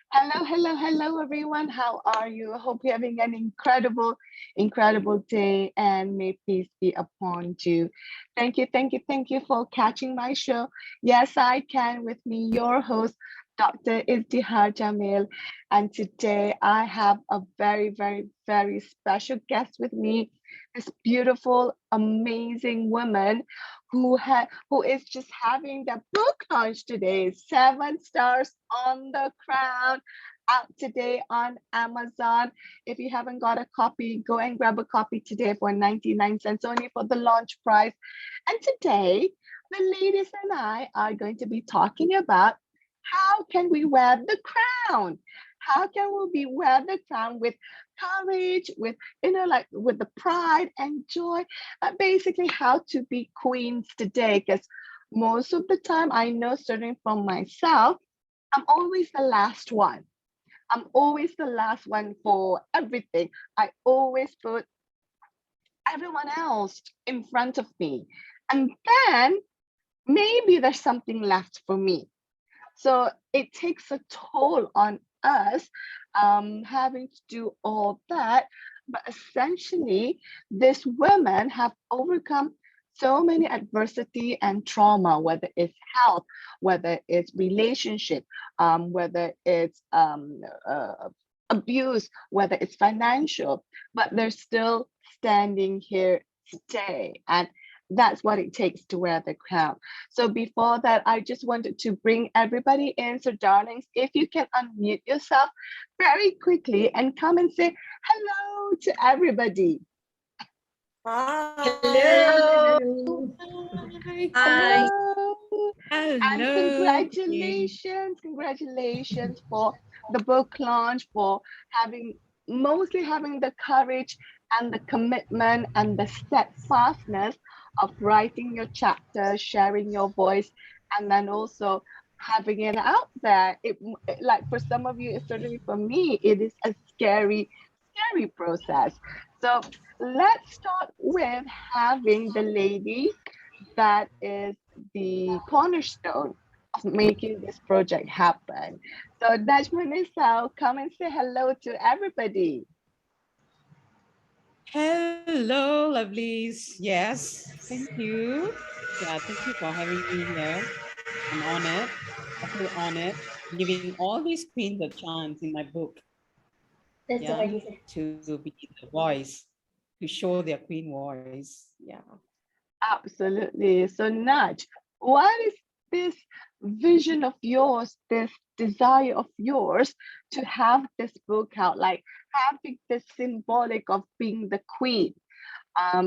Hello, hello, hello, everyone. How are you? I hope you're having an incredible day, and may peace be upon you. Thank you for catching my show. Yes, I can, with me, your host, Dr. Izdihar Jamil. And today I have a very special guest with me, this beautiful, amazing woman who is just having the book launch today. 7 stars on the crown, out today on Amazon. If you haven't got a copy, go and grab a copy today for 99 cents only for the launch price. And today, the ladies and I are going to be talking about how can we wear the crown? How can we wear the crown with courage, with like with the pride and joy, basically how to be queens today? Because most of the time, I know, certainly from myself, I'm always the last one. I'm always the last one for everything. I always put everyone else in front of me. And then maybe there's something left for me. So it takes a toll on us, having to do all that. But essentially, these women have overcome so many adversity and trauma, whether it's health, whether it's relationship, whether it's abuse, whether it's financial, but they're still standing here today. And that's what it takes to wear the crown. So before that, I just wanted to bring everybody in. So darlings, if you can unmute yourself very quickly and come and say hello to everybody. Hello. Hi. Hi. And Hello. congratulations for the book launch, for mostly having the courage and the commitment and the steadfastness of writing your chapter, sharing your voice, and then also having it out there. Like for some of you, certainly for me, it is a scary process. So let's start with having the lady that is the cornerstone of making this project happen. So Dashman Isao, come and say hello to everybody. Hello, lovelies. Yes, thank you. Yeah, thank you for having me here. I'm honored. I feel honored giving all these queens a chance in my book. That's Yeah, what you said. to be the voice, to show their queen voice. Yeah. Absolutely. So Naj, what is this vision of yours, this desire of yours to have this book out, like having this symbolic of being the queen?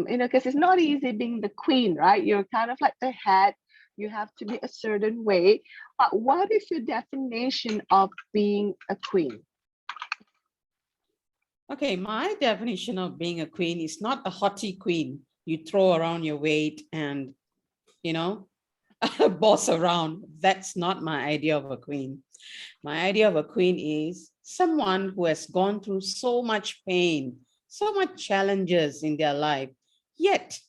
Because it's not easy being the queen, right? You're kind of like the head, you have to be a certain way. But what is your definition of being a queen? Okay, my definition of being a queen is not a haughty queen you throw around your weight and, you know, boss around. That's not my idea of a queen. My idea of a queen is someone who has gone through so much pain, so much challenges in their life, yet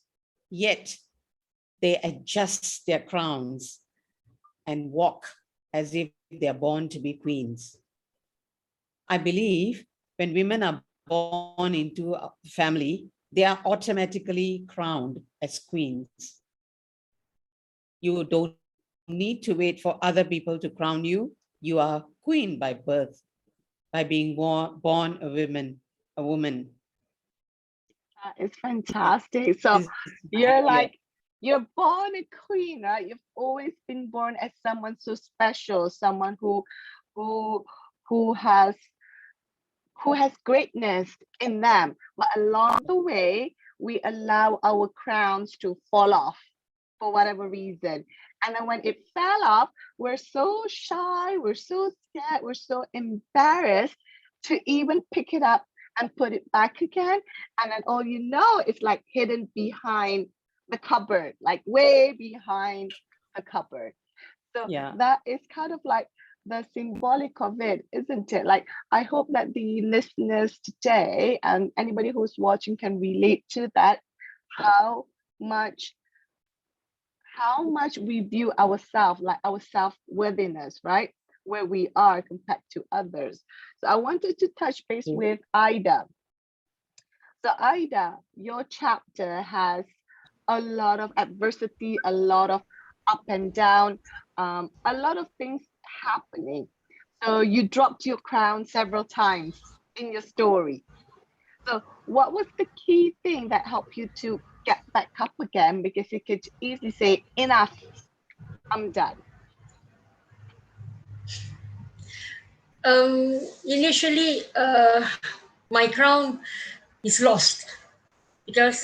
they adjust their crowns and walk as if they're born to be queens. I believe when women are born into a family, they are automatically crowned as queens. You don't need to wait for other people to crown you. You are queen by birth, by being born a woman. It's Yeah, fantastic. this So is my you're idea. like, you're born a queen, right? You've always been born as someone so special, someone who who has who has greatness in them. But along the way, we allow our crowns to fall off for whatever reason. And then when it fell off, we're so shy, we're so scared, we're so embarrassed to even pick it up and put it back again. And then all you know is like hidden behind the cupboard, like way behind the cupboard. So Yeah. that is kind of like the symbolic of it, isn't it? Like, I hope that the listeners today and anybody who's watching can relate to that, how much how much we view ourselves, like our self-worthiness, right? where we are compared to others. So I wanted to touch base with Ida. So Ida, your chapter has a lot of adversity, a lot of up and down, a lot of things happening. So you dropped your crown several times in your story. So what was the key thing that helped you to get back up again? Because you could easily say, enough, I'm done. Initially, my crown is lost because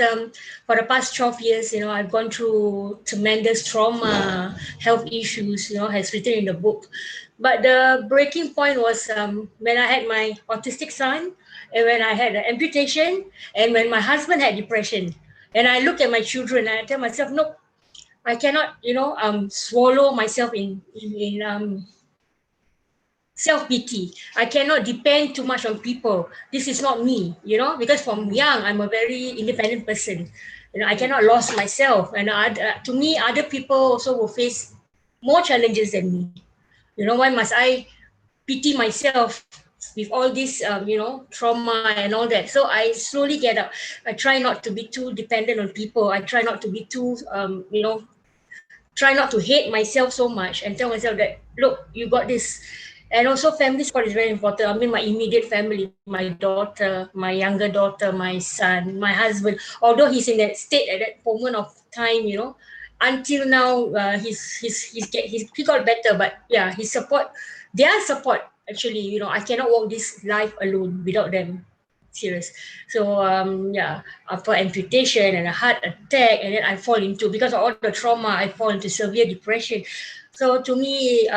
for the past 12 years, I've gone through tremendous trauma, health issues, has written in the book. But the breaking point was when I had my autistic son, and when I had an amputation, and when my husband had depression. And I look at my children and I tell myself, no, I cannot, swallow myself in self-pity. I cannot depend too much on people. This is not me, because from young, I'm a very independent person. I cannot lose myself. And to me, other people also will face more challenges than me. Why must I pity myself with all this, trauma and all that? So I slowly get up. I try not to be too dependent on people. I try not to be too, try not to hate myself so much and tell myself that, look, you got this. And also family support is very important. I mean, my immediate family, my daughter, my younger daughter, my son, my husband, although he's in that state at that moment of time, until now, he got better, but yeah, his support, their support, actually, I cannot walk this life alone without them. Serious. So yeah, after amputation and a heart attack, and then I fall into, because of all the trauma, I fall into severe depression. So to me,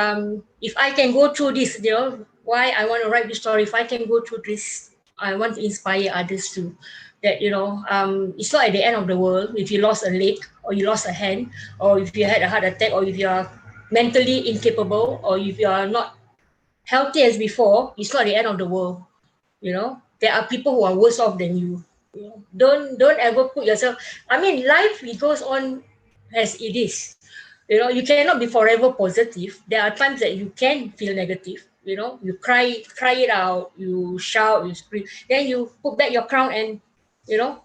if I can go through this, why I want to write this story. If I can go through this, I want to inspire others too. That it's not at the end of the world if you lost a leg, or you lost a hand, or if you had a heart attack, or if you are mentally incapable, or if you are not healthy as before. It's not the end of the world. There are people who are worse off than you. Don't ever put yourself. I mean, life, it goes on as it is. You cannot be forever positive. There are times that you can feel negative. You cry it out, you shout, you scream, then you put back your crown and you know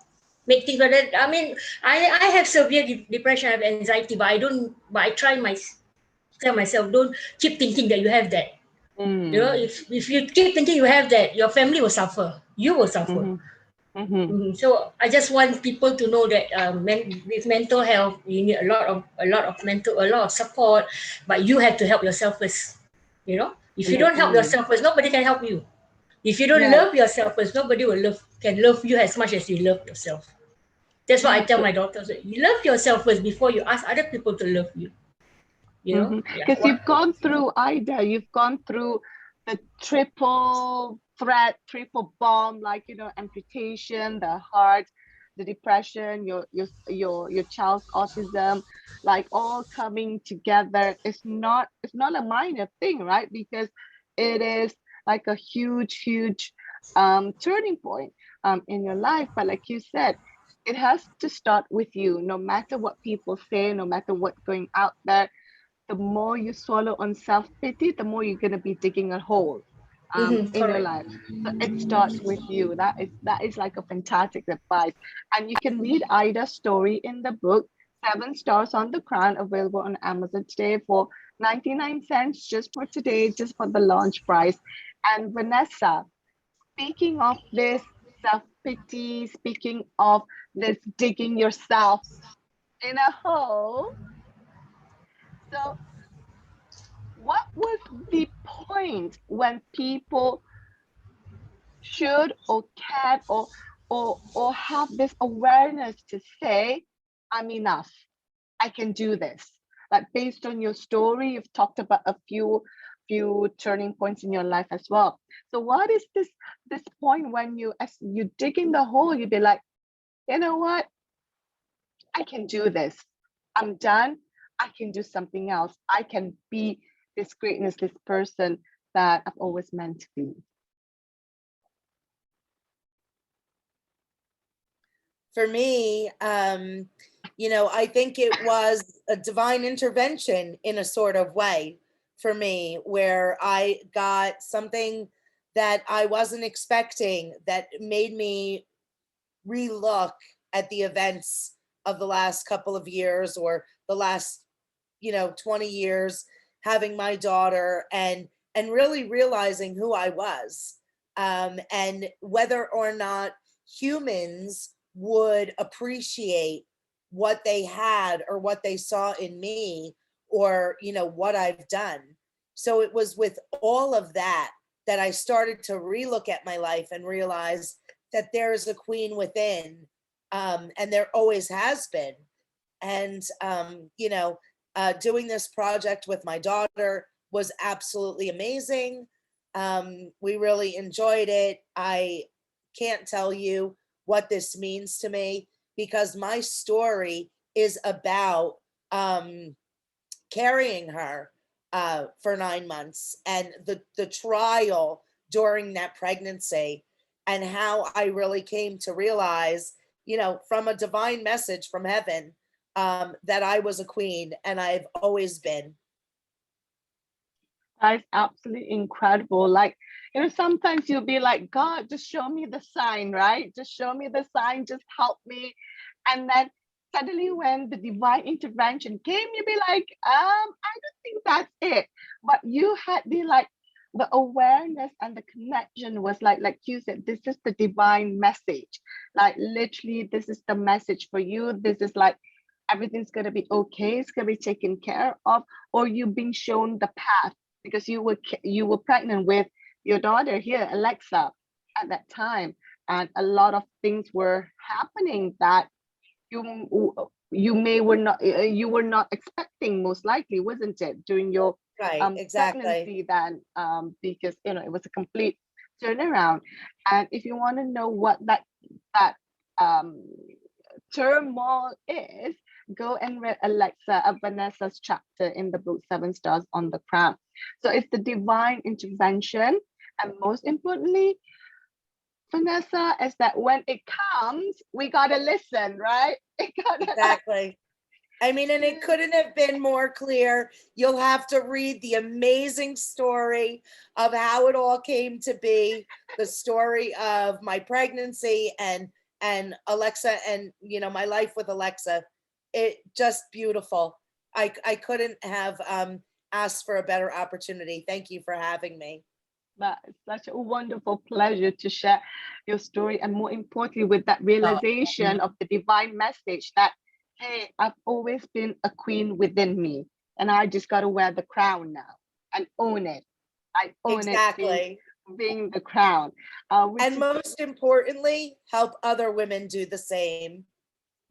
make things better. I mean, I have severe depression, I have anxiety, but I try my tell myself, don't keep thinking that you have that. Mm, If you keep thinking you have that, your family will suffer. You will suffer. mhm, mhm. So I just want people to know that with mental health, you need a lot of support, but you have to help yourself first. If you don't help Mm-mm. yourself first, nobody can help you. If you don't Yes. love yourself first, nobody can love you as much as you love yourself. That's what I tell my daughters. You love yourself first before you ask other people to love you. Yeah. Because you've gone through, Ida, you've gone through the triple threat, triple bomb, like, amputation, the heart, the depression, your child's autism, like all coming together. It's not a minor thing, right? Because it is like a huge turning point in your life. But like you said, it has to start with you, no matter what people say, no matter what's going out there. The more you swallow on self-pity, the more you're going to be digging a hole in your Correct. life. So it starts with you. That is like a fantastic advice. And you can read Ida's story in the book, 7 Stars on the Crown, available on Amazon today for 99 cents, just for today, just for the launch price. And Vanessa, speaking of this self-pity, speaking of this digging yourself in a hole, so what was the point when people should or can or have this awareness to say, I'm enough, I can do this? Like, based on your story, you've talked about a few turning points in your life as well. So what is this point when as you dig in the hole, you'd be like, you know what, I can do this, I'm done, I can do something else, I can be this greatness, this person that I've always meant to be? For me, I think it was a divine intervention in a sort of way, for me where I got something that I wasn't expecting that made me relook at the events of the last couple of years or the last 20 years having my daughter and really realizing who I was, and whether or not humans would appreciate what they had or what they saw in me or what I've done. So it was with all of that that I started to relook at my life and realize that there is a queen within, and there always has been. And doing this project with my daughter was absolutely amazing. We really enjoyed it. I can't tell you what this means to me because my story is about carrying her for 9 months and the trial during that pregnancy and how I really came to realize, from a divine message from heaven, that I was a queen and I've always been. That's absolutely incredible. Like, sometimes you'll be like, God, just show me the sign, right? Just show me the sign, just help me. And then suddenly when the divine intervention came, you'll be like, I don't think that's it. But you had the awareness and the connection was like you said, this is the divine message. Like literally, this is the message for you. This is like everything's gonna be okay, it's gonna be taken care of, or you've been shown the path because you were pregnant with your daughter here, Alexa, at that time, and a lot of things were happening that you were not expecting, most likely, wasn't it, during your Right, exactly. pregnancy then, because it was a complete turnaround. And if you want to know what that um turmoil is, go and read Vanessa's chapter in the book 7 Stars on the Crown. So it's the divine intervention, and most importantly, Vanessa, is that when it comes, we gotta listen, right? Exactly. I mean, and it couldn't have been more clear. You'll have to read the amazing story of how it all came to be, the story of my pregnancy and Alexa and my life with Alexa. It just beautiful. I couldn't have asked for a better opportunity. Thank you for having me. That is such a wonderful pleasure to share your story, and more importantly, with that realization of the divine message that, hey, I've always been a queen within me, and I just got to wear the crown now and own it. I own Exactly. it being the crown. And most importantly, help other women do the same.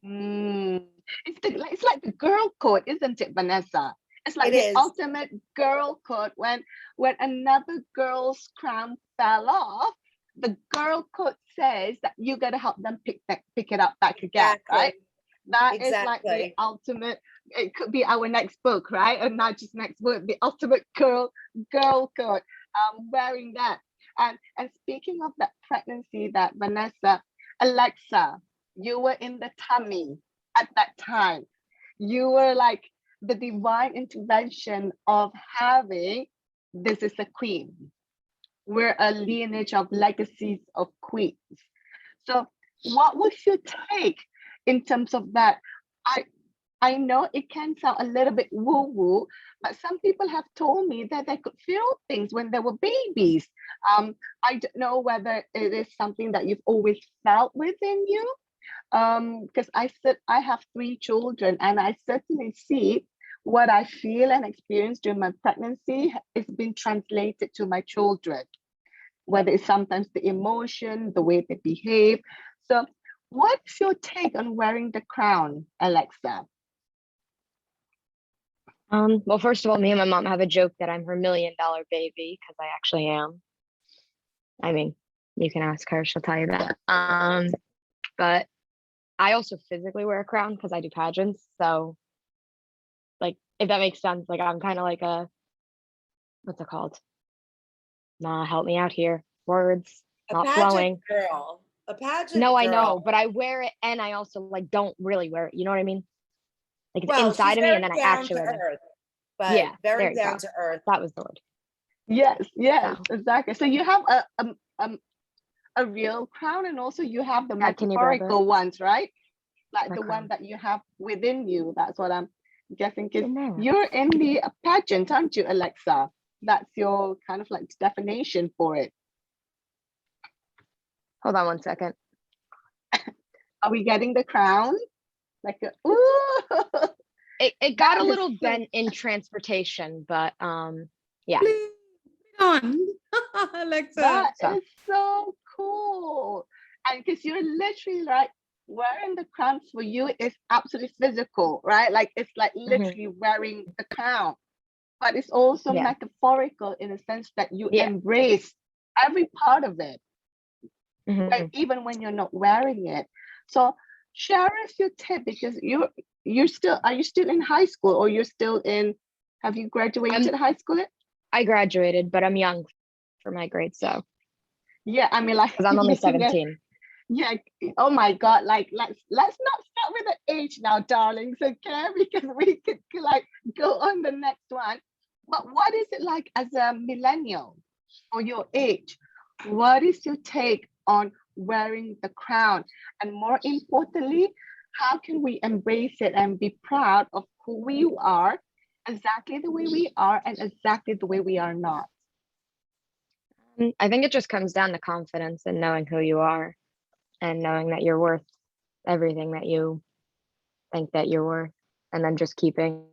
It's like the girl code, isn't it, Vanessa? It's like the ultimate girl code. When another girl's crown fell off, the girl code says that you gotta help them pick it up back again, Exactly. right? That Exactly. is like the ultimate. It could be our next book, right? Or not just next book, the ultimate girl code. Wearing that. And speaking of that pregnancy, that Vanessa, Alexa, you were in the tummy at that time. You were like the divine intervention of having, this is a queen. We're a lineage of legacies of queens. So what was your take in terms of that? I know it can sound a little bit woo-woo, but some people have told me that they could feel things when they were babies. I don't know whether it is something that you've always felt within you. Because I have 3 children, and I certainly see what I feel and experience during my pregnancy is being translated to my children, whether it's sometimes the emotion, the way they behave. So what's your take on wearing the crown, Alexa? Well, first of all, me and my mom have a joke that I'm her $1 million baby, because I actually am. I mean, you can ask her, she'll tell you that. But I also physically wear a crown because I do pageants. So, like, if that makes sense, like I'm kind of like what's it called? Nah, help me out here. Words not flowing. Girl. A pageant No, girl. I know, but I wear it, and I also like don't really wear it. You know what I mean? Like it's Well, inside she's of me, and very then I down actually to wear it. earth. but Yeah, there very you down go. to earth. That was the word. Yes, yes, So, exactly. So you have a real crown, and also you have the yeah, can you grab it? metaphorical ones, right? Like My the crown. one that you have within you. That's what I'm guessing. It's Because in there. you're in the pageant, aren't you, Alexa? That's your kind of like definition for it. Hold on one second. Are we getting the crown? Like, ooh, It got that a is little so- bent in transportation, but yeah. Please, on, Alexa. that So. is so cool. And because you're literally like wearing the crown for you is absolutely physical, right? Like it's like literally wearing the crown, but it's also Yeah. metaphorical in a sense that you Yeah. embrace every part of it, Mhm. like, even when you're not wearing it. So share us your tip, because you're still, are you still in high school, or you're still in, have you graduated high school? I graduated, but I'm young for my grade, so Yeah, I mean, like, because I'm only looking at- 17. yeah, oh my God, like let's not start with the age now, darlings, okay? Because we could like go on the next one. But what is it like as a millennial or your age? What is your take on wearing the crown? And more importantly, how can we embrace it and be proud of who we are, exactly the way we are, and exactly the way we are not? I think it just comes down to confidence and knowing who you are and knowing that you're worth everything that you think that you're worth, and then just keeping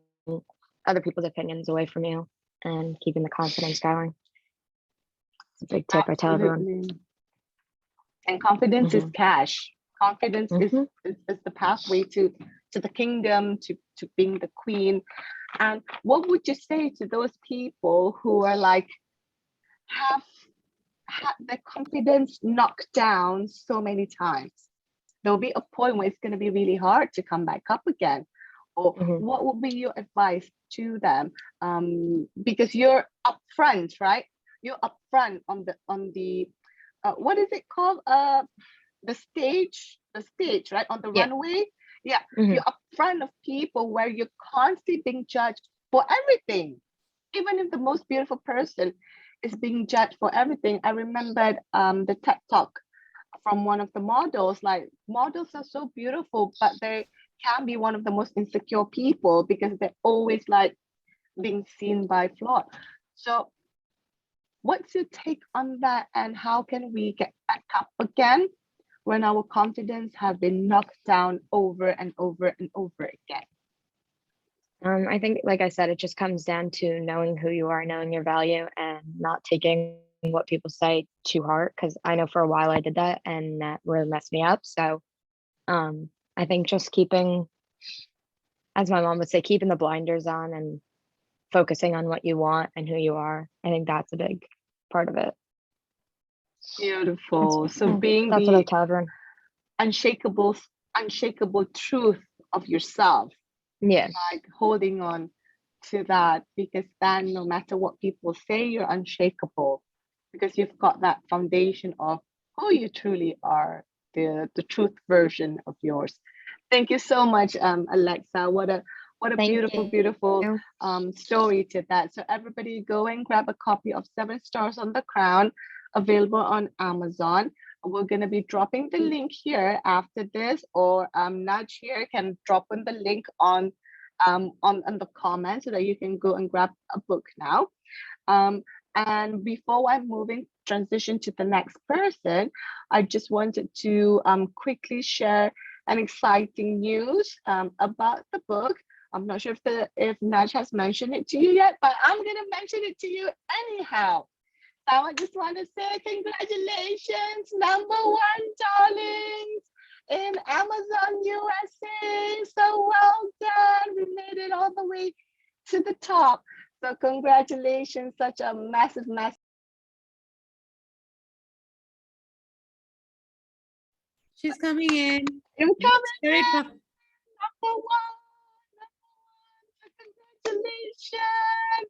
other people's opinions away from you and keeping the confidence going. It's a big tip I tell everyone. Absolutely. And confidence is cash. Confidence Mhm. is the pathway to the kingdom, to being the queen. And what would you say to those people who are like have had their confidence knocked down so many times? There'll be a point where it's going to be really hard to come back up again. Or Mhm. what would be your advice to them? Because you're upfront, right? You're upfront on the what is it called? The stage, right? On the Yeah. runway. Yeah, Mhm. you're upfront of people where you're constantly being judged for everything. Even if the most beautiful person is being judged for everything. I remembered the TED talk from one of the models. Like, models are so beautiful, but they can be one of the most insecure people because they're always like being seen by flawed. So what's your take on that, and how can we get back up again when our confidence has been knocked down over and over and over again? I think, like I said, it just comes down to knowing who you are, knowing your value, and not taking what people say too hard. Because I know for a while I did that, and that really messed me up. So, I think just keeping, as my mom would say, keeping the blinders on and focusing on what you want and who you are. I think that's a big part of it. Beautiful. So being That's what I the tell everyone. unshakable truth of yourself, Yeah. like holding on to that, because then no matter what people say, you're unshakable because you've got that foundation of who you truly are, the truth version of yours. Thank you so much, Alexa. What a Thank beautiful, you. beautiful story to that. So everybody go and grab a copy of 7 Stars on the Crown, available on Amazon. We're going to be dropping the link here after this, or Nudge here can drop in the link on the comments so that you can go and grab a book now. And before I'm moving transition to the next person, I just wanted to quickly share an exciting news about the book. I'm not sure if Naj has mentioned it to you yet, but I'm gonna mention it to you anyhow. So I just want to say congratulations, #1, darlings, in Amazon USA. So well done. We made it all the way to the top. So congratulations, such a massive, massive. She's coming in. You're coming Very in, tough. #1. So congratulations.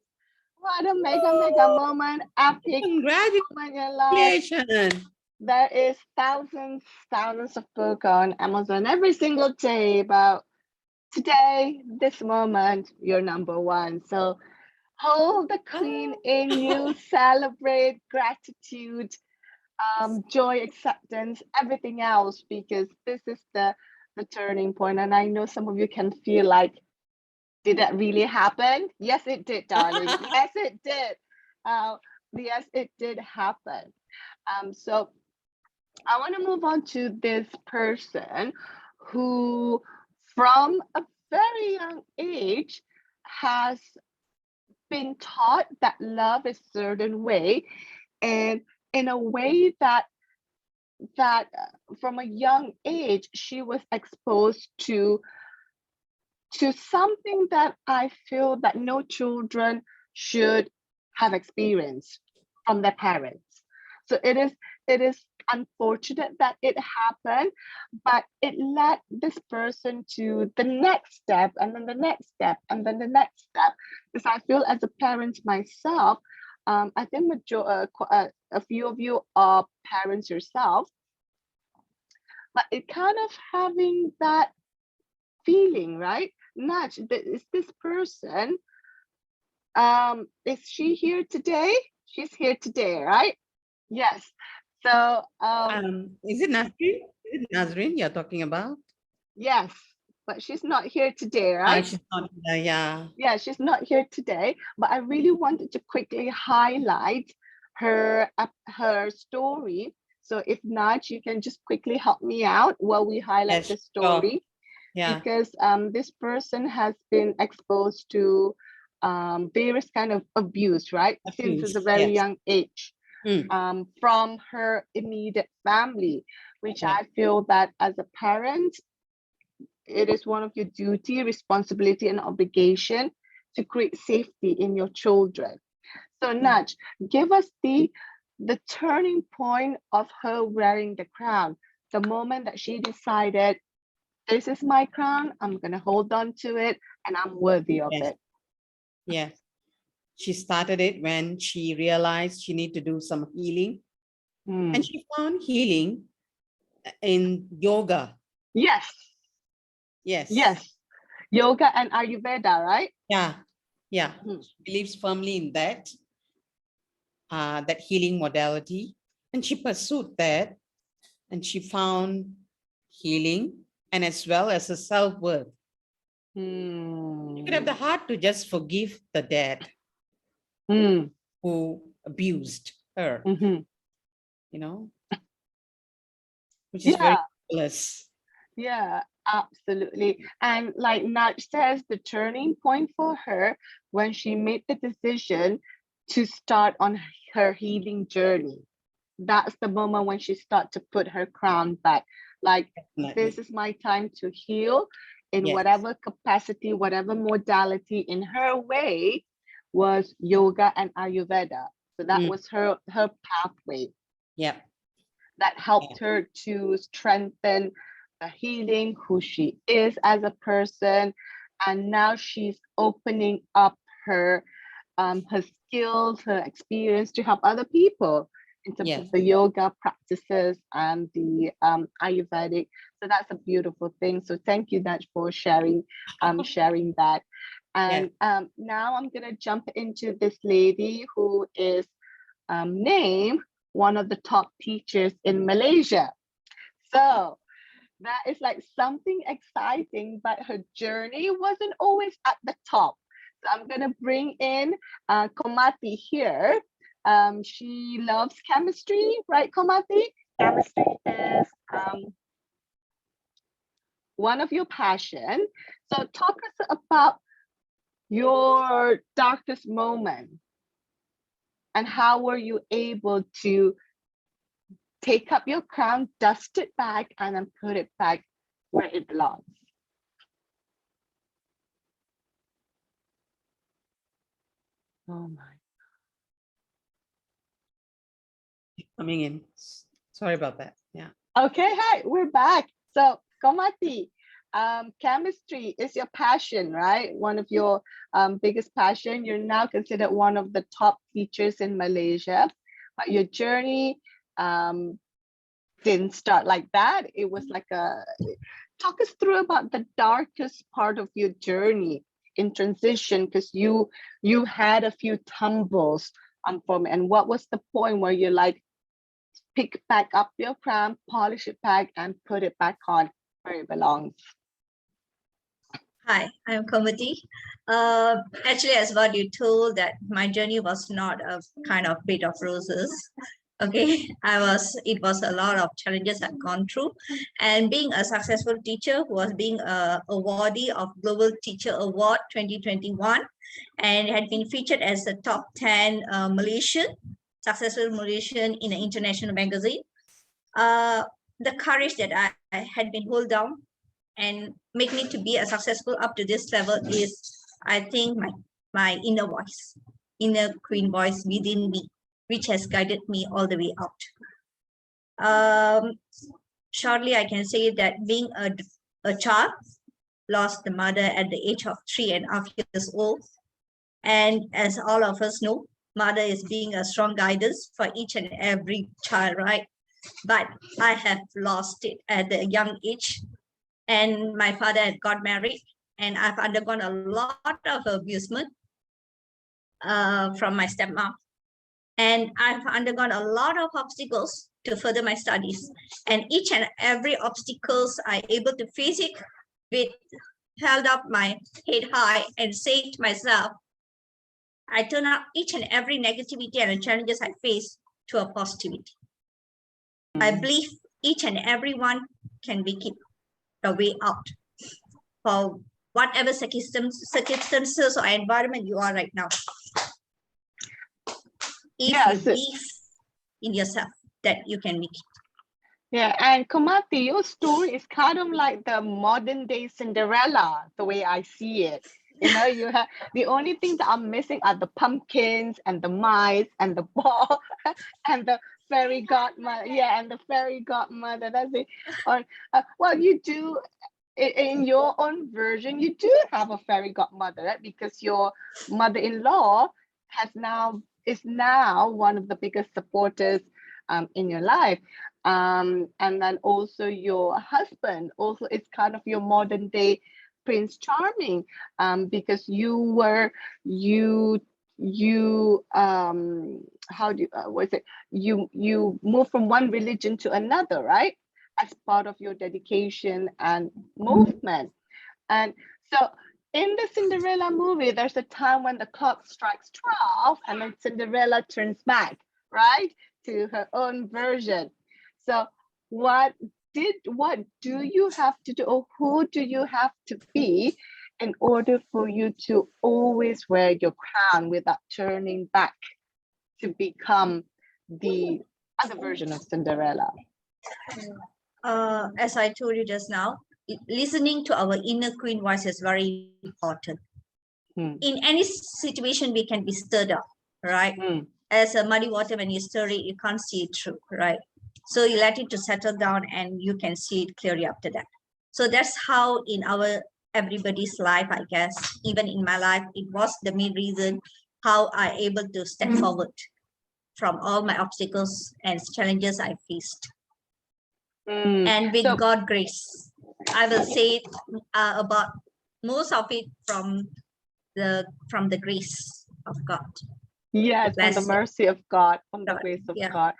What a mega moment, epic moment in your life. Congratulations. There is thousands of books on Amazon every single day, about today, this moment, you're number one. So hold the queen in you, celebrate gratitude, joy, acceptance, everything else, because this is the turning point. And I know some of you can feel like, did that really happen? Yes, it did, darling. Yes, it did. Yes, it did happen. So I want to move on to this person who, from a very young age, has been taught that love is a certain way, and in a way that from a young age she was exposed to something that I feel that no children should have experienced from their parents. So it is unfortunate that it happened, but it led this person to the next step, and then the next step, and then the next step. Because I feel as a parent myself, I think a few of you are parents yourself, but it kind of having that feeling, right? Nudge, is this person, is she here today? She's here today, right? Yes. So Is it Nazreen? Is it Nazreen you're talking about? yes, but she's not here today, Ah, right? she's not here, yeah. Yeah, she's not here today, but I really wanted to quickly highlight her story. So if not, you can just quickly help me out while we highlight Yes, the sure. story. Yeah. Because this person has been exposed to various kind of abuse, right? Since Abuse, a very yes. young age, from her immediate family, which Yeah. I feel that as a parent, it is one of your duty, responsibility, and obligation to create safety in your children. So Nudge, give us the turning point of her wearing the crown, the moment that she decided, this is my crown, I'm gonna hold on to it, and I'm worthy of Yes. it. Yes. She started it when she realized she need to do some healing. Hmm. And she found healing in yoga. Yes, Yes. yes. Yoga and Ayurveda, right? Yeah. Yeah. Mhm. She believes firmly in that, that healing modality. And she pursued that, and she found healing and as well as a self-worth. Hmm. You could have the heart to just forgive the dad Hmm. who abused her, Mhm. you know, which is very Yeah, jealous. yeah, absolutely. And like Nat says, the turning point for her when she made the decision to start on her healing journey. That's the moment when she started to put her crown back. Like, this Definitely. is my time to heal in Yes. whatever capacity, whatever modality in her way was yoga and Ayurveda. So that Mm. was her pathway Yeah. that helped her to strengthen the healing, who she is as a person. And now she's opening up her skills, her experience to help other people in terms Yes. of the yoga practices and the Ayurvedic. So that's a beautiful thing. So thank you, Naj, for sharing that. And now I'm gonna jump into this lady who is named one of the top teachers in Malaysia. So that is like something exciting, but her journey wasn't always at the top. So I'm gonna bring in Komati here. She loves chemistry, right, Komati? Chemistry is one of your passion. So talk us about your darkest moment and how were you able to take up your crown, dust it back, and then put it back where it belongs. Oh my. Coming in. Sorry about that. Yeah. Okay, hi, we're back. So, Komati, chemistry is your passion, right? One of your biggest passion. You're now considered one of the top teachers in Malaysia. But your journey didn't start like that. It was like talk us through about the darkest part of your journey in transition, because you had a few tumbles from, and what was the point where you like pick back up your crown, polish it back, and put it back on where it belongs? Hi, I'm Kamati. Actually, as what you told, that my journey was not a kind of bed of roses. Okay, it was a lot of challenges I've gone through. And being a successful teacher, who was being a awardee of Global Teacher Award 2021, and had been featured as the top 10 successful Malaysian in an international magazine. The courage that I had been hold down and make me to be a successful up to this level is, I think, my inner voice, inner queen voice within me, which has guided me all the way out. Shortly, I can say that being a child, lost the mother at the age of 3.5 years old. And as all of us know, mother is being a strong guidance for each and every child, right? But I have lost it at a young age. And my father had got married, and I've undergone a lot of abusement from my stepmom. And I've undergone a lot of obstacles to further my studies. And each and every obstacles I able to face it with, held up my head high and say to myself, I turn out each and every negativity and the challenges I face to a positivity. I believe each and everyone can make it a way out for whatever circumstances or environment you are right now. If you believe in yourself, that you can make it. Yeah, and Kumati, your story is kind of like the modern day Cinderella, the way I see it. You know, you have the only things that are missing are the pumpkins and the mice and the ball and the fairy godmother. Yeah, and the fairy godmother. That's it. Or well, you do in your own version. You do have a fairy godmother, right? Because your mother-in-law is now one of the biggest supporters in your life. And then also your husband also is kind of your modern day Prince Charming, because you move from one religion to another, right? As part of your dedication and movement. And so in the Cinderella movie, there's a time when the clock strikes 12 and then Cinderella turns back, right, to her own version. So what do you have to do, or who do you have to be in order for you to always wear your crown without turning back to become the other version of Cinderella? As I told you just now, listening to our inner queen voice is very important. In any situation, we can be stirred up, right? As a muddy water, when you stir it, you can't see it through, right? So you let it to settle down and you can see it clearly after that. So that's how in everybody's life, I guess, even in my life, it was the main reason how I able to step forward from all my obstacles and challenges I faced. And with God's grace, I will say about most of it from the grace of God. Yes, from the mercy of God, from the grace of God.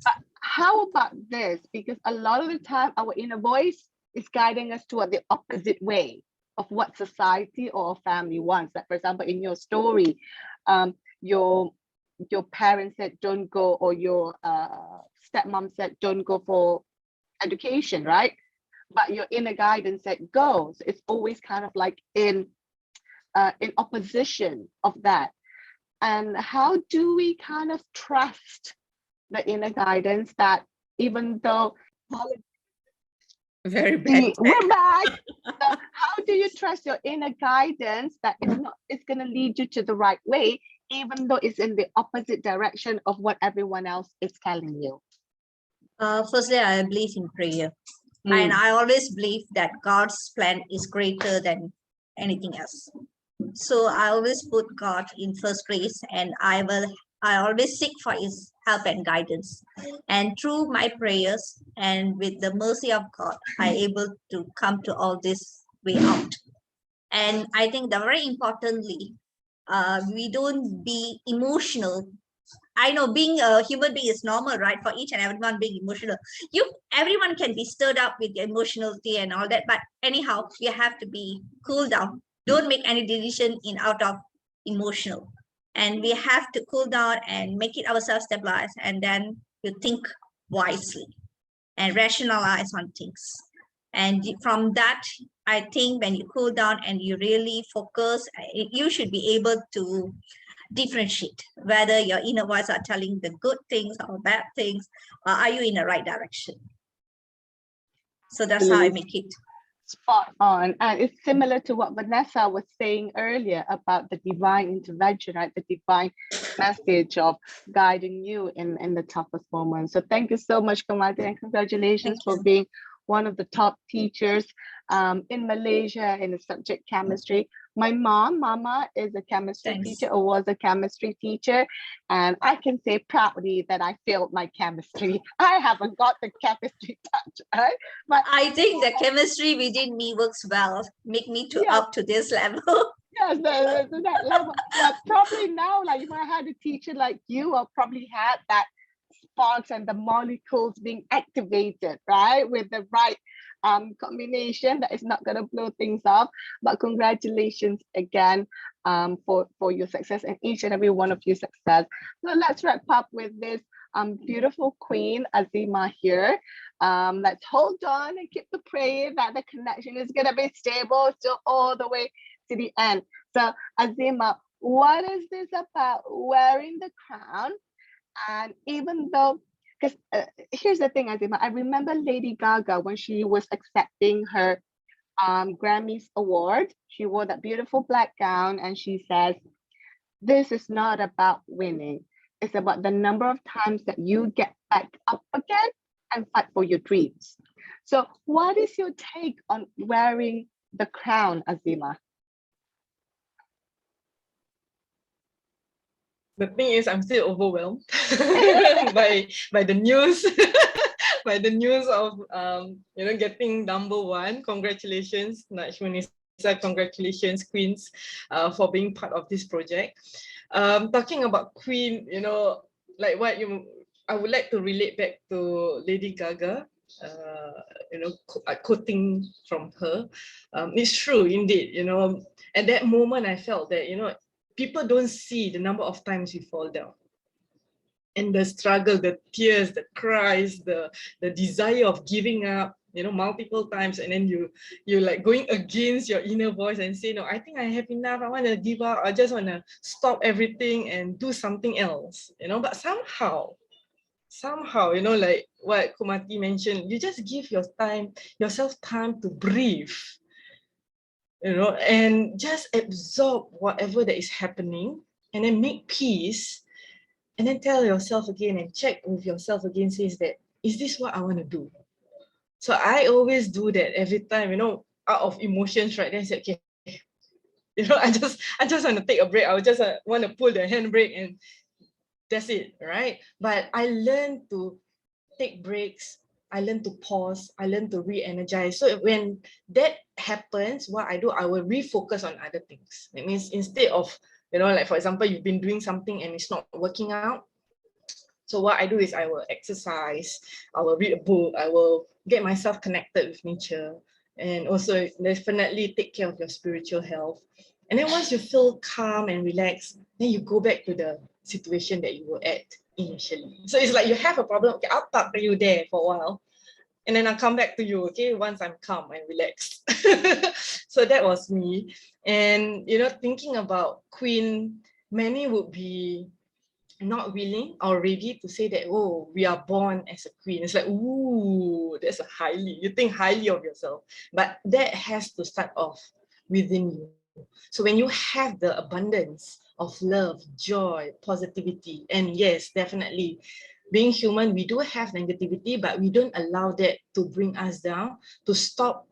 But how about this? Because a lot of the time our inner voice is guiding us toward the opposite way of what society or family wants. Like, for example, in your story, your parents said don't go, or your stepmom said don't go for education, right? But your inner guidance said go. So it's always kind of like in opposition of that. And how do we kind of trust the inner guidance that even though very bad, we're back? So how do you trust your inner guidance that it's going to lead you to the right way, even though it's in the opposite direction of what everyone else is telling you? Firstly, I believe in prayer. And I always believe that God's plan is greater than anything else. So I always put God in first place, and I will I always seek for his help and guidance. And through my prayers and with the mercy of God, I able to come to all this way out. And I think that very importantly, we don't be emotional. I know being a human being is normal, right? For each and everyone being emotional. Everyone can be stirred up with emotionality and all that. But anyhow, you have to be cool down. Don't make any decision in out of emotional. And we have to cool down and make it ourselves stabilize. And then you think wisely and rationalize on things. And from that, I think when you cool down and you really focus, you should be able to differentiate whether your inner voice are telling the good things or bad things, or are you in the right direction. So that's how I make it. Spot on. And it's similar to what Vanessa was saying earlier about the divine intervention, right? The divine message of guiding you in the toughest moments. So thank you so much, Kamati, and congratulations for being one of the top teachers in Malaysia in the subject chemistry. My mama is a chemistry teacher, or was a chemistry teacher, and I can say proudly that I failed my chemistry. I haven't got the chemistry touch, right? But I think the chemistry within me works well, make me to up to this level. Yes, that level. But probably now, like if I had a teacher like you, I probably had that sparks and the molecules being activated, right? With the right combination that is not going to blow things up. But congratulations again for your success, and each and every one of your success. So let's wrap up with this beautiful Queen Azima here. Let's hold on and keep the prayer that the connection is going to be stable still all the way to the end. So Azima, what is this about wearing the crown? And even though, because here's the thing, Azima, I remember Lady Gaga when she was accepting her Grammys award, she wore that beautiful black gown and she says, this is not about winning. It's about the number of times that you get back up again and fight for your dreams. So what is your take on wearing the crown, Azima? The thing is, I'm still overwhelmed by the news, by the news of getting #1. Congratulations, Najmunisa. Congratulations, Queens, for being part of this project. Talking about Queen, like I would like to relate back to Lady Gaga. Quoting from her, it's true indeed. At that moment, I felt that people don't see the number of times you fall down, and the struggle, the tears, the cries, the desire of giving up, multiple times, and then you're like going against your inner voice and say, no, I think I have enough, I want to give up, I just want to stop everything and do something else, but somehow, like what Kumati mentioned, you just give yourself time to breathe, and just absorb whatever that is happening, and then make peace, and then tell yourself again and check with yourself again, says that, is this what I want to do? So I always do that every time, out of emotions, right? Then I say, okay, I just want to take a break. I just want to pull the handbrake and that's it, right? But I learned to take breaks, I learn to pause, I learn to re-energize. So when that happens, what I do, I will refocus on other things. It means instead of, like for example, you've been doing something and it's not working out. So what I do is I will exercise, I will read a book, I will get myself connected with nature, and also definitely take care of your spiritual health. And then once you feel calm and relaxed, then you go back to the situation that you were at initially. So it's like you have a problem, okay, I'll talk to you there for a while, and then I'll come back to you, okay, once I'm calm and relaxed. So that was me. And, thinking about Queen, many would be not willing or ready to say that, oh, we are born as a queen. It's like, ooh, that's you think highly of yourself. But that has to start off within you. So when you have the abundance of love, joy, positivity, and yes, definitely, being human, we do have negativity, but we don't allow that to bring us down, to stop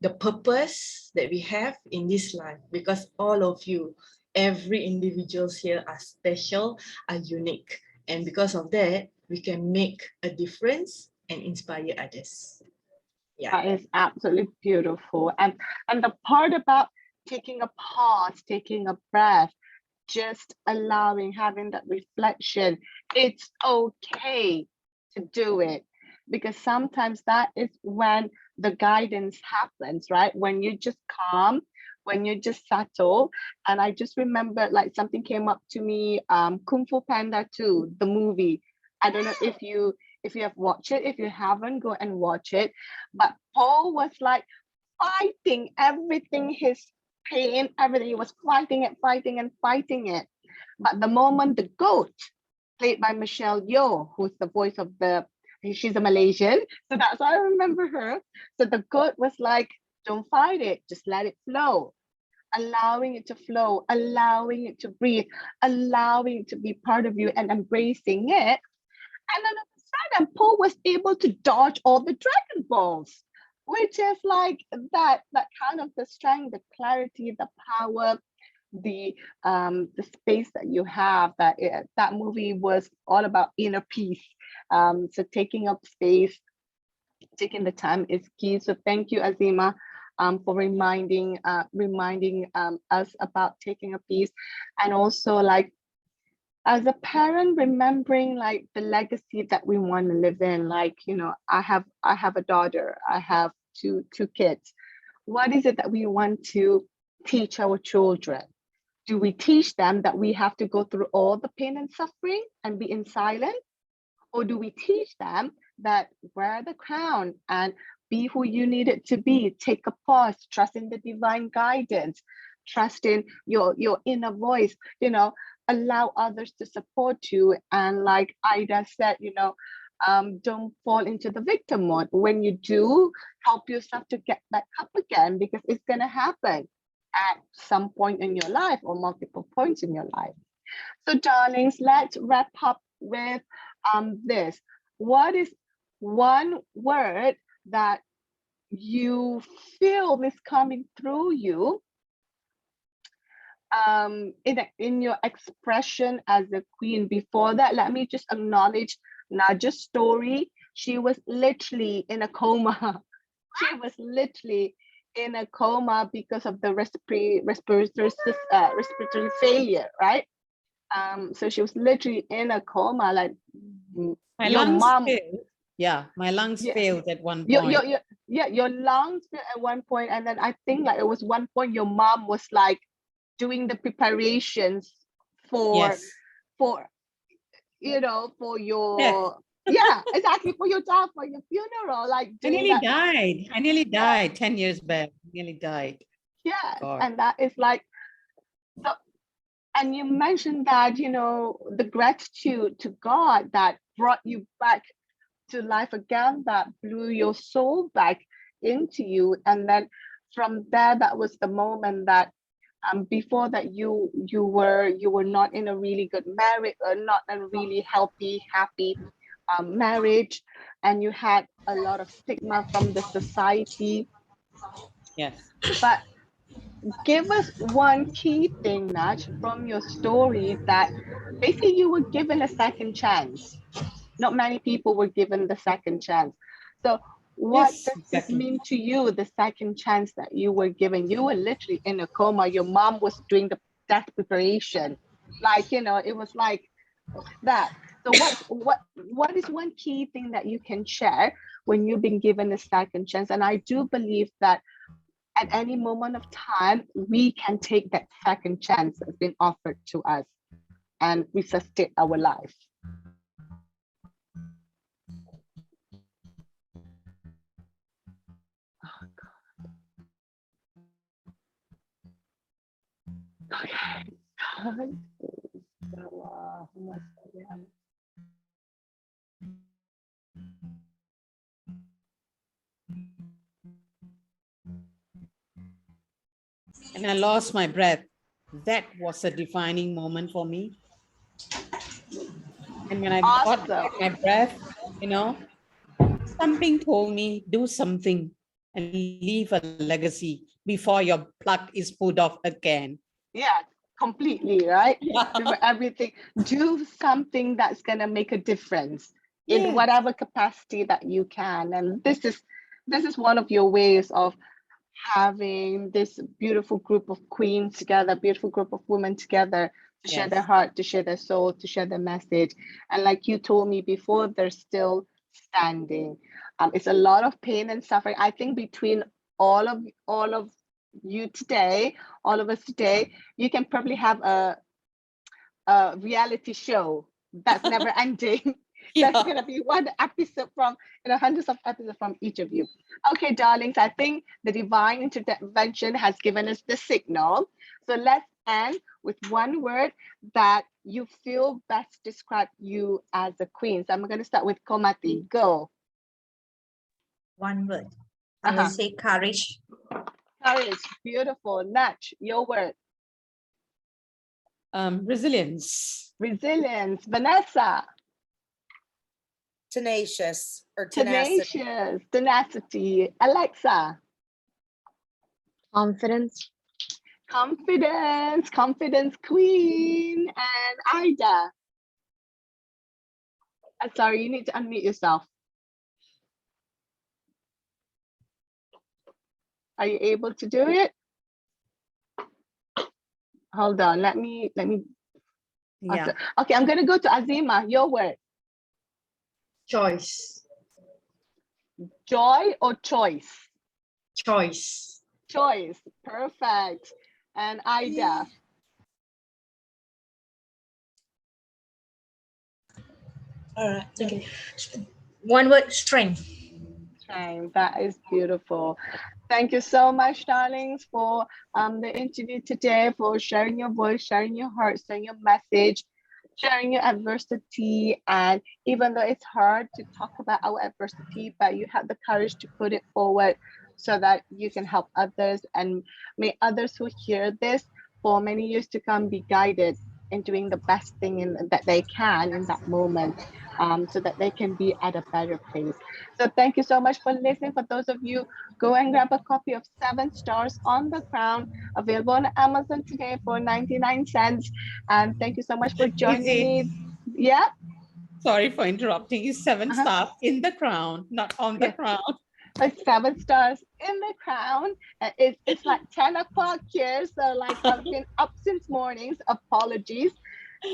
the purpose that we have in this life, because all of you every individuals here are special, are unique. And because of that, we can make a difference and inspire others. Yeah. That is absolutely beautiful. And the part about taking a pause, taking a breath, just allowing, having that reflection, it's okay to do it. Because sometimes that is when the guidance happens, right? When you just calm, when you just settle. And I just remember like something came up to me, Kung Fu Panda 2, the movie. I don't know if you have watched it. If you haven't, go and watch it. But Paul was like fighting everything, his pain, everything. He was fighting it. But the moment the goat, played by Michelle Yeoh, who's the voice of she's a Malaysian, so that's why I remember her. So the goat was like, don't fight it, just let it flow. Allowing it to flow, allowing it to breathe, allowing it to be part of you and embracing it. And then all of a sudden, Paul was able to dodge all the Dragon Balls, which is like that kind of the strength, the clarity, the power, the space that you have. That movie was all about inner peace. So taking up space, taking the time is key. So thank you, Azima, for reminding us about taking a piece, and also like as a parent, remembering like the legacy that we want to live in. Like, you know, I have a daughter, I have two kids. What is it that we want to teach our children? Do we teach them that we have to go through all the pain and suffering and be in silence? Or do we teach them that wear the crown and be who you need it to be? Take a pause, trust in the divine guidance, trust in your inner voice, you know, allow others to support you. And like Ida said, you know, don't fall into the victim mode. When you do, help yourself to get back up again, because it's going to happen at some point in your life or multiple points in your life. So darlings, let's wrap up with this. What is one word that you feel is coming through you in your expression as a queen? Before that, let me just acknowledge Naja's story. She was literally in a coma. She was literally in a coma because of the respiratory failure, right? So she was literally in a coma, like My your lungs mom. failed. Yeah, my lungs Yeah. failed at one point. Your lungs failed at one point, and then I think like it was one point your mom was like doing the preparations for Yes. you know, for your yeah, exactly, for your job, for your funeral, like I doing nearly that. died. I nearly died 10 years back. Nearly died. Yeah, God. and that is like so. And you mentioned that, you know, the gratitude to God that brought you back to life again, that blew your soul back into you. And then from there, that was the moment that before that you were not in a really good marriage, or not a really healthy, happy marriage, and you had a lot of stigma from the society. Yes. But give us one key thing, Naj, from your story that basically you were given a second chance. Not many people were given the second chance. So what Yes, does this exactly. mean to you, the second chance that you were given? You were literally in a coma. Your mom was doing the death preparation. Like, you know, it was like that. So what is one key thing that you can share when you've been given a second chance? And I do believe that at any moment of time, we can take that second chance that's been offered to us and resuscitate our life. Oh, God. Okay. And I lost my breath. That was a defining moment for me. And when I got back my breath, you know, something told me, do something and leave a legacy before your plug is pulled off again. Yeah, completely, right? Yeah. For everything. Do something that's gonna make a difference in Yes. whatever capacity that you can. And this is one of your ways of having this beautiful group of queens together, beautiful group of women together to share their Yes. heart, to share their soul, to share their message. And like you told me before, they're still standing. It's a lot of pain and suffering. I think between all of you today, all of us today, you can probably have a reality show that's never ending. There's Yeah. gonna be one episode from, hundreds of episodes from each of you. Okay, darlings, I think the divine intervention has given us the signal. So let's end with one word that you feel best describe you as a queen. So I'm gonna start with Komati. Go. One word. I will say courage. Courage. Beautiful. Natch, your word. Resilience. Resilience. Vanessa. Tenacious or tenacity. Tenacious. Tenacity. Alexa. Confidence. Confidence. Confidence queen. And Ida. Sorry, you need to unmute yourself. Are you able to do it? Hold on. Let me. Yeah. Okay, I'm gonna go to Azima. Your word. Choice. Joy or choice? Choice. Choice. Perfect. And Ida. All right. Okay. One word, strength. Strength. That is beautiful. Thank you so much, darlings, for the interview today, for sharing your voice, sharing your heart, sharing your message, sharing your adversity. And even though it's hard to talk about our adversity, but you have the courage to put it forward so that you can help others. And may others who hear this for many years to come be guided in doing the best thing that they can in that moment, so that they can be at a better place. So thank you so much for listening. For those of you, go and grab a copy of 7 Stars on the Crown, available on Amazon today for 99 cents. And thank you so much for joining me. Yeah. Sorry for interrupting you. 7 Uh-huh. stars in the crown, not on the Yeah. crown. 7 stars in the crown. It's like 10 o'clock here. So like I've been up since mornings. Apologies.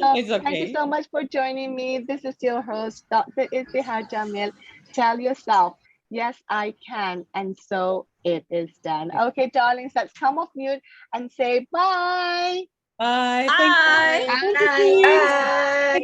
So It's thank you okay. so much for joining me. This is your host, Dr. Ittihad Jamil. Tell yourself, yes, I can. And so it is done. Okay, darlings, let's come off mute and say bye. Bye. Bye. Thank you. Bye. Thank you. Bye.